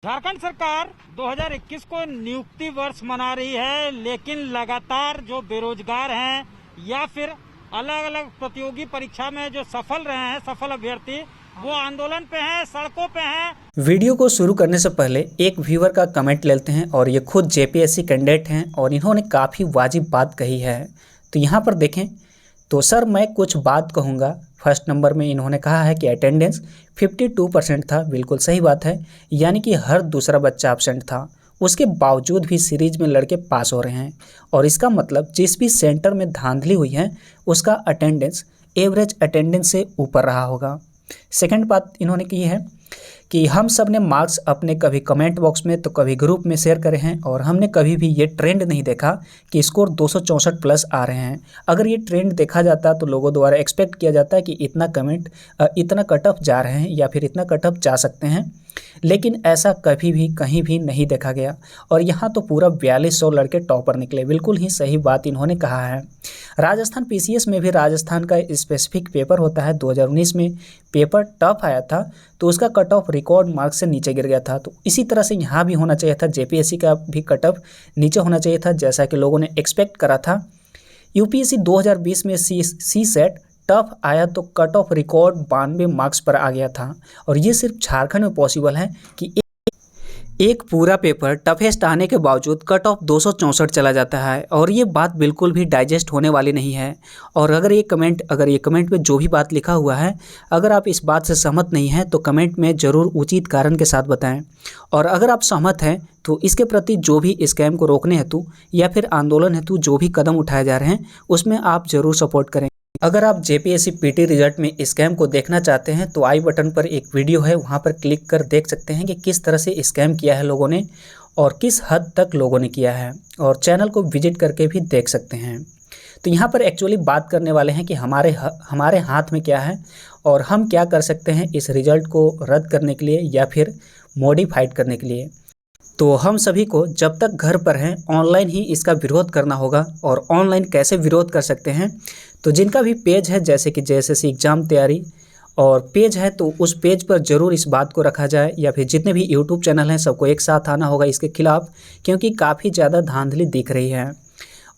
झारखंड सरकार 2021 को नियुक्ति वर्ष मना रही है, लेकिन लगातार जो बेरोजगार हैं या फिर अलग अलग प्रतियोगी परीक्षा में जो सफल रहे हैं, सफल अभ्यर्थी, वो आंदोलन पे हैं, सड़कों पे हैं। वीडियो को शुरू करने से पहले एक व्यूअर का कमेंट लेते हैं और ये खुद जेपीएससी कैंडिडेट हैं और इन्होंने काफ़ी वाजिब बात कही है। तो यहाँ पर देखें तो सर मैं कुछ बात कहूँगा। फर्स्ट नंबर में इन्होंने कहा है कि अटेंडेंस 52% था। बिल्कुल सही बात है, यानी कि हर दूसरा बच्चा एब्सेंट था। उसके बावजूद भी सीरीज में लड़के पास हो रहे हैं और इसका मतलब जिस भी सेंटर में धांधली हुई है उसका अटेंडेंस एवरेज अटेंडेंस से ऊपर रहा होगा। सेकंड बात इन्होंने की है कि हम सब ने मार्क्स अपने कभी कमेंट बॉक्स में तो कभी ग्रुप में शेयर करे हैं और हमने कभी भी ये ट्रेंड नहीं देखा कि स्कोर 264 प्लस आ रहे हैं। अगर ये ट्रेंड देखा जाता तो लोगों द्वारा एक्सपेक्ट किया जाता है कि इतना कट ऑफ जा रहे हैं या फिर इतना कट ऑफ जा सकते हैं, लेकिन ऐसा कभी भी कहीं भी नहीं देखा गया और यहाँ तो पूरा 4200 लड़के टॉपर निकले। बिल्कुल ही सही बात इन्होंने कहा है। राजस्थान पीसीएस में भी राजस्थान का स्पेसिफिक पेपर होता है। 2019 में पेपर टफ आया था तो उसका कट ऑफ रिकॉर्ड मार्क्स से नीचे गिर गया था। तो इसी तरह से यहाँ भी होना चाहिए था, जेपीएससी का भी कट ऑफ नीचे होना चाहिए था जैसा कि लोगों ने एक्सपेक्ट करा था। यूपीएससी 2020 में सी सेट टफ आया तो कट ऑफ रिकॉर्ड 92 मार्क्स पर आ गया था और ये सिर्फ झारखंड में पॉसिबल है कि एक पूरा पेपर टफेस्ट आने के बावजूद कट ऑफ 264 चला जाता है और ये बात बिल्कुल भी डाइजेस्ट होने वाली नहीं है। और अगर ये कमेंट में जो भी बात लिखा हुआ है, अगर आप इस बात से सहमत नहीं हैं तो कमेंट में ज़रूर उचित कारण के साथ बताएं। और अगर आप सहमत हैं तो इसके प्रति जो भी स्कैम को रोकने हेतु या फिर आंदोलन हेतु जो भी कदम उठाए जा रहे हैं उसमें आप ज़रूर सपोर्ट करें। अगर आप जेपीएससी पीटी रिजल्ट में स्कैम को देखना चाहते हैं तो आई बटन पर एक वीडियो है, वहां पर क्लिक कर देख सकते हैं कि किस तरह से स्कैम किया है लोगों ने और किस हद तक लोगों ने किया है, और चैनल को विजिट करके भी देख सकते हैं। तो यहाँ पर एक्चुअली बात करने वाले हैं कि हमारे हाथ में क्या है और हम क्या कर सकते हैं इस रिजल्ट को रद्द करने के लिए या फिर मॉडिफाइड करने के लिए। तो हम सभी को जब तक घर पर हैं ऑनलाइन ही इसका विरोध करना होगा। और ऑनलाइन कैसे विरोध कर सकते हैं, तो जिनका भी पेज है जैसे कि जेएसएससी एग्ज़ाम तैयारी और पेज है तो उस पेज पर ज़रूर इस बात को रखा जाए, या फिर जितने भी यूट्यूब चैनल हैं सबको एक साथ आना होगा इसके खिलाफ़, क्योंकि काफ़ी ज़्यादा धांधली दिख रही है।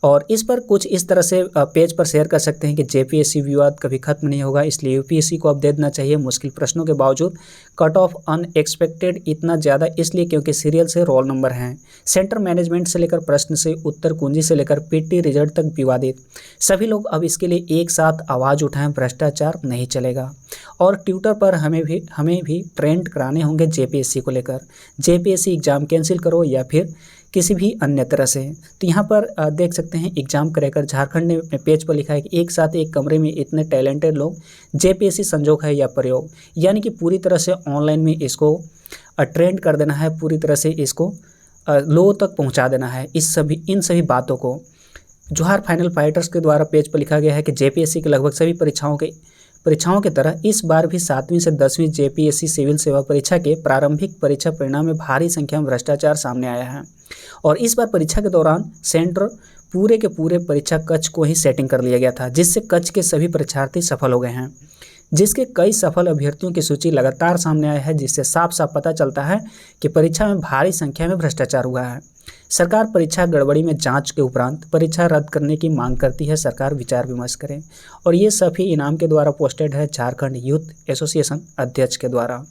और इस पर कुछ इस तरह से पेज पर शेयर कर सकते हैं कि जेपीएससी विवाद कभी खत्म नहीं होगा, इसलिए यूपीएससी को अब दे देना चाहिए मुश्किल प्रश्नों के बावजूद कट ऑफ अनएक्सपेक्टेड इतना ज़्यादा, इसलिए क्योंकि सीरियल से रोल नंबर हैं। सेंटर मैनेजमेंट से लेकर प्रश्न से उत्तर कुंजी से लेकर पीटी रिजल्ट तक विवादित। सभी लोग अब इसके लिए एक साथ आवाज़ उठाएं, भ्रष्टाचार नहीं चलेगा। और ट्विटर पर हमें भी ट्रेंड कराने होंगे जेपीएससी को लेकर, जेपीएससी एग्ज़ाम कैंसिल करो या फिर किसी भी अन्य तरह से। तो यहाँ पर देख सकते हैं एग्जाम क्रैकर झारखंड ने अपने पेज पर लिखा है कि एक साथ एक कमरे में इतने टैलेंटेड लोग, जेपीएससी संजोग है या प्रयोग, यानी कि पूरी तरह से ऑनलाइन में इसको ट्रेंड कर देना है, पूरी तरह से इसको लोगों तक पहुँचा देना है। इन सभी बातों को जोहार फाइनल फाइटर्स के द्वारा पेज पर लिखा गया है कि जेपीएससी के लगभग सभी परीक्षाओं की तरह इस बार भी 7वीं से 10वीं जेपीएससी सिविल सेवा परीक्षा के प्रारंभिक परीक्षा परिणाम में भारी संख्या में भ्रष्टाचार सामने आया है। और इस बार परीक्षा के दौरान सेंटर पूरे के पूरे परीक्षा कक्ष को ही सेटिंग कर लिया गया था, जिससे कक्ष के सभी परीक्षार्थी सफल हो गए हैं, जिसके कई सफल अभ्यर्थियों की सूची लगातार सामने आया है, जिससे साफ साफ पता चलता है कि परीक्षा में भारी संख्या में भ्रष्टाचार हुआ है। सरकार परीक्षा गड़बड़ी में जांच के उपरांत परीक्षा रद्द करने की मांग करती है, सरकार विचार विमर्श करे। और ये सभी इनाम के द्वारा पोस्टेड है झारखंड यूथ एसोसिएशन अध्यक्ष के द्वारा।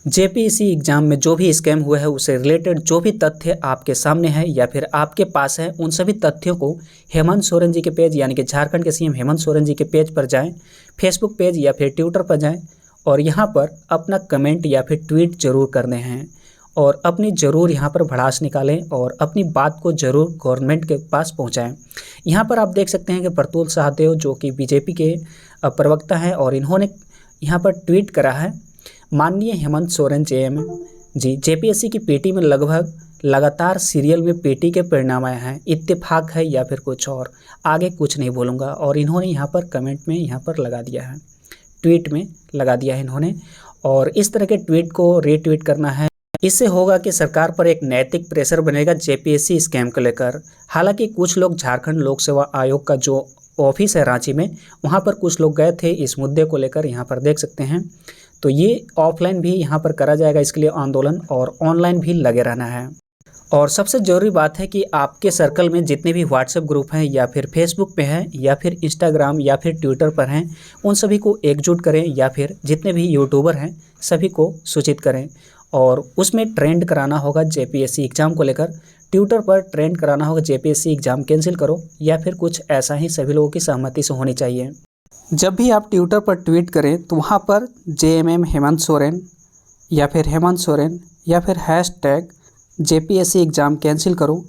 जेपीएससी एग्जाम में जो भी स्कैम हुआ है उससे रिलेटेड जो भी तथ्य आपके सामने है या फिर आपके पास है, उन सभी तथ्यों को हेमंत सोरेन जी के पेज यानी कि झारखंड के सीएम हेमंत सोरेन जी के पेज पर जाएं, फेसबुक पेज या फिर ट्विटर पर जाएं और यहाँ पर अपना कमेंट या फिर ट्वीट जरूर करने हैं और अपनी ज़रूर यहाँ पर भड़ास निकालें और अपनी बात को ज़रूर गवर्नमेंट के पास पहुँचाएँ। यहाँ पर आप देख सकते हैं कि प्रतुल सहदेव जो कि बीजेपी के प्रवक्ता हैं और इन्होंने यहाँ पर ट्वीट करा है, माननीय हेमंत सोरेन जी, जेपीएससी की पीटी में लगभग लगातार सीरियल में पीटी के परिणाम आए हैं, इत्तेफाक है या फिर कुछ और, आगे कुछ नहीं बोलूँगा। और इन्होंने यहाँ पर कमेंट में यहाँ पर लगा दिया है, ट्वीट में लगा दिया है इन्होंने। और इस तरह के ट्वीट को रीट्वीट करना है, इससे होगा कि सरकार पर एक नैतिक प्रेशर बनेगा जेपीएससी स्कैम को लेकर। हालांकि कुछ लोग झारखंड लोक सेवा आयोग का जो ऑफिस है रांची में, वहाँ पर कुछ लोग गए थे इस मुद्दे को लेकर, यहाँ पर देख सकते हैं। तो ये ऑफलाइन भी यहाँ पर करा जाएगा, इसके लिए आंदोलन, और ऑनलाइन भी लगे रहना है। और सबसे ज़रूरी बात है कि आपके सर्कल में जितने भी व्हाट्सएप ग्रुप हैं या फिर फेसबुक पे हैं या फिर इंस्टाग्राम या फिर ट्विटर पर हैं, उन सभी को एकजुट करें, या फिर जितने भी यूट्यूबर हैं सभी को सूचित करें, और उसमें ट्रेंड कराना होगा जेपीएससी एग्ज़ाम को लेकर। ट्विटर पर ट्रेंड कराना होगा जेपीएससी एग्ज़ाम कैंसिल करो, या फिर कुछ ऐसा ही सभी लोगों की सहमति से होनी चाहिए। जब भी आप ट्विटर पर ट्वीट करें तो वहाँ पर JMM हेमंत सोरेन या फिर हेमंत सोरेन या फिर हैशटैग जेपीएससी एग्ज़ाम कैंसिल करो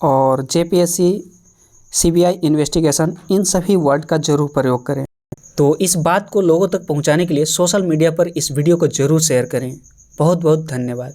और जेपीएससी CBI इन्वेस्टिगेशन, इन सभी वर्ड का जरूर प्रयोग करें। तो इस बात को लोगों तक पहुंचाने के लिए सोशल मीडिया पर इस वीडियो को जरूर शेयर करें। बहुत बहुत धन्यवाद।